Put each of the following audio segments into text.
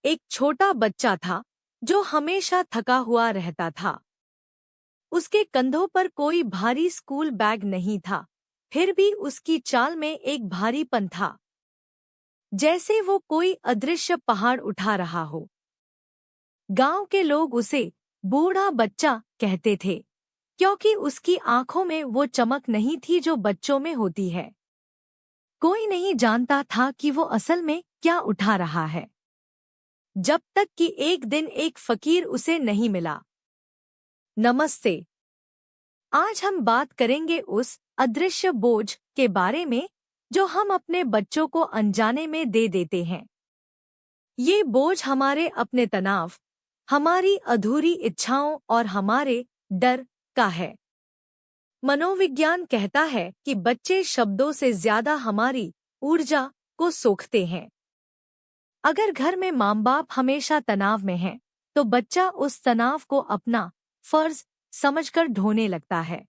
एक छोटा बच्चा था जो हमेशा थका हुआ रहता था। उसके कंधों पर कोई भारी स्कूल बैग नहीं था, फिर भी उसकी चाल में एक भारीपन था, जैसे वो कोई अदृश्य पहाड़ उठा रहा हो। गांव के लोग उसे बूढ़ा बच्चा कहते थे, क्योंकि उसकी आंखों में वो चमक नहीं थी जो बच्चों में होती है। कोई नहीं जानता था कि वो असल में क्या उठा रहा है, जब तक कि एक दिन एक फकीर उसे नहीं मिला। नमस्ते। आज हम बात करेंगे उस अदृश्य बोझ के बारे में जो हम अपने बच्चों को अनजाने में दे देते हैं। ये बोझ हमारे अपने तनाव, हमारी अधूरी इच्छाओं और हमारे डर का है। मनोविज्ञान कहता है कि बच्चे शब्दों से ज्यादा हमारी ऊर्जा को सोखते हैं। अगर घर में माँ-बाप हमेशा तनाव में हैं, तो बच्चा उस तनाव को अपना फर्ज समझकर ढोने लगता है।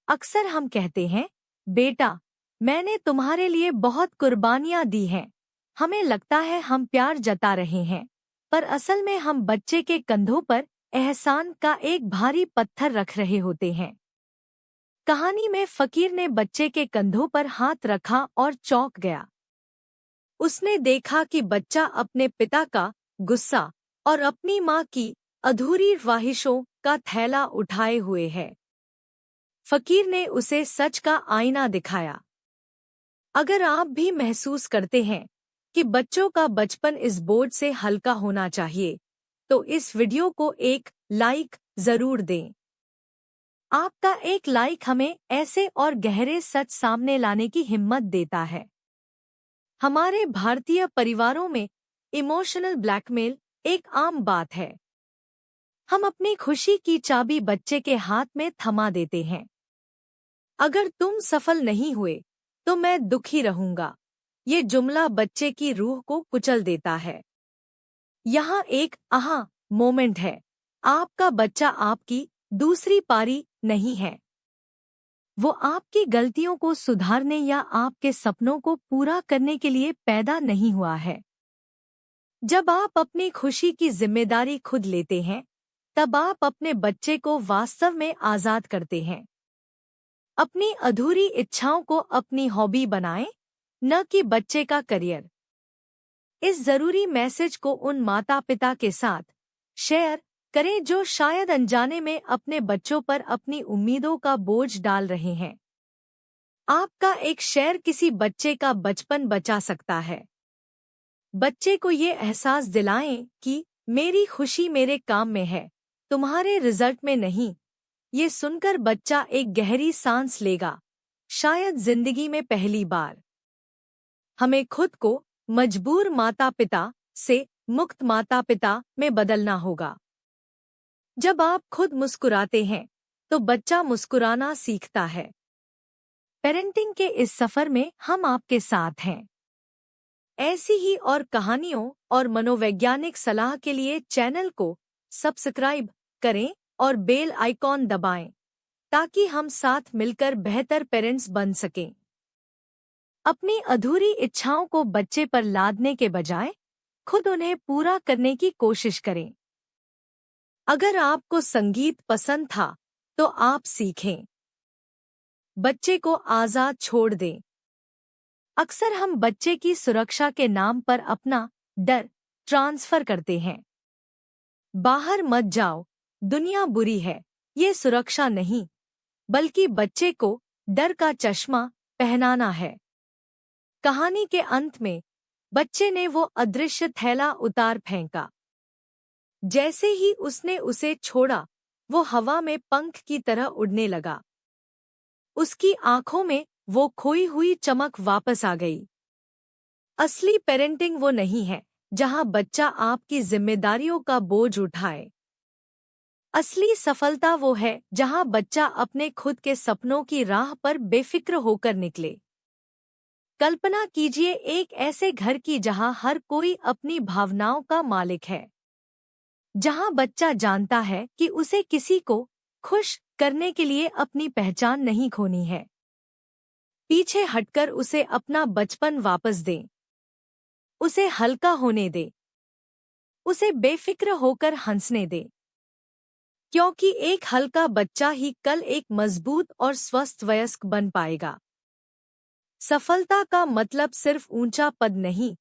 अक्सर हम कहते हैं, बेटा, मैंने तुम्हारे लिए बहुत कुर्बानियां दी हैं। हमें लगता है हम प्यार जता रहे हैं, पर असल में हम बच्चे के कंधों पर एहसान का एक भारी पत्थर रख रहे होते हैं। कहानी में फकीर ने बच्चे के कंधों पर हाथ रखा और चौंक गया। उसने देखा कि बच्चा अपने पिता का गुस्सा और अपनी माँ की अधूरी ख्वाहिशों का थैला उठाए हुए है। फकीर ने उसे सच का आईना दिखाया। अगर आप भी महसूस करते हैं कि बच्चों का बचपन इस बोझ से हल्का होना चाहिए, तो इस वीडियो को एक लाइक जरूर दें। आपका एक लाइक हमें ऐसे और गहरे सच सामने लाने की हिम्मत देता है। हमारे भारतीय परिवारों में इमोशनल ब्लैकमेल एक आम बात है। हम अपनी खुशी की चाबी बच्चे के हाथ में थमा देते हैं। अगर तुम सफल नहीं हुए तो मैं दुखी रहूंगा, ये जुमला बच्चे की रूह को कुचल देता है। यहाँ एक आहा मोमेंट है। आपका बच्चा आपकी दूसरी पारी नहीं है। वो आपकी गलतियों को सुधारने या आपके सपनों को पूरा करने के लिए पैदा नहीं हुआ है। जब आप अपनी खुशी की जिम्मेदारी खुद लेते हैं, तब आप अपने बच्चे को वास्तव में आजाद करते हैं। अपनी अधूरी इच्छाओं को अपनी हॉबी बनाएं, न कि बच्चे का करियर। इस जरूरी मैसेज को उन माता-पिता के साथ शेयर करें जो शायद अनजाने में अपने बच्चों पर अपनी उम्मीदों का बोझ डाल रहे हैं। आपका एक शेयर किसी बच्चे का बचपन बचा सकता है। बच्चे को ये एहसास दिलाएं कि मेरी खुशी मेरे काम में है, तुम्हारे रिजल्ट में नहीं। ये सुनकर बच्चा एक गहरी सांस लेगा, शायद जिंदगी में पहली बार। हमें खुद को मजबूर माता-पिता से मुक्त माता-पिता में बदलना होगा। जब आप खुद मुस्कुराते हैं, तो बच्चा मुस्कुराना सीखता है। पेरेंटिंग के इस सफर में हम आपके साथ हैं। ऐसी ही और कहानियों और मनोवैज्ञानिक सलाह के लिए चैनल को सब्सक्राइब करें और बेल आइकॉन दबाएं, ताकि हम साथ मिलकर बेहतर पेरेंट्स बन सकें। अपनी अधूरी इच्छाओं को बच्चे पर लादने के बजाय खुद उन्हें पूरा करने की कोशिश करें। अगर आपको संगीत पसंद था, तो आप सीखें। बच्चे को आजाद छोड़ दें। अक्सर हम बच्चे की सुरक्षा के नाम पर अपना डर ट्रांसफर करते हैं। बाहर मत जाओ, दुनिया बुरी है, ये सुरक्षा नहीं, बल्कि बच्चे को डर का चश्मा पहनाना है। कहानी के अंत में बच्चे ने वो अदृश्य थैला उतार फेंका। जैसे ही उसने उसे छोड़ा, वो हवा में पंख की तरह उड़ने लगा। उसकी आंखों में वो खोई हुई चमक वापस आ गई। असली पेरेंटिंग वो नहीं है जहां बच्चा आपकी जिम्मेदारियों का बोझ उठाए। असली सफलता वो है जहां बच्चा अपने खुद के सपनों की राह पर बेफिक्र होकर निकले। कल्पना कीजिए एक ऐसे घर की जहां हर कोई अपनी भावनाओं का मालिक है, जहां बच्चा जानता है कि उसे किसी को खुश करने के लिए अपनी पहचान नहीं खोनी है। पीछे हटकर उसे अपना बचपन वापस दें। उसे हल्का होने दें। उसे बेफिक्र होकर हंसने दे, क्योंकि एक हल्का बच्चा ही कल एक मजबूत और स्वस्थ वयस्क बन पाएगा। सफलता का मतलब सिर्फ ऊंचा पद नहीं,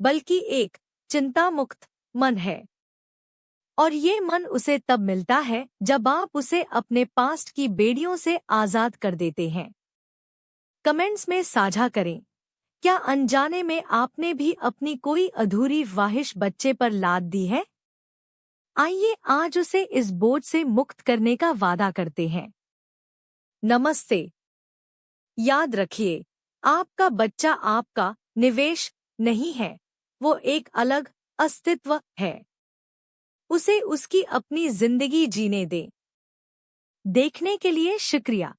बल्कि एक चिंता मुक्त मन है। और ये मन उसे तब मिलता है जब आप उसे अपने पास्ट की बेड़ियों से आजाद कर देते हैं। कमेंट्स में साझा करें, क्या अनजाने में आपने भी अपनी कोई अधूरी ख्वाहिश बच्चे पर लाद दी है? आइए आज उसे इस बोझ से मुक्त करने का वादा करते हैं। नमस्ते। याद रखिए, आपका बच्चा आपका निवेश नहीं है, वो एक अलग अस्तित्व है। उसे उसकी अपनी जिंदगी जीने दें। देखने के लिए शुक्रिया।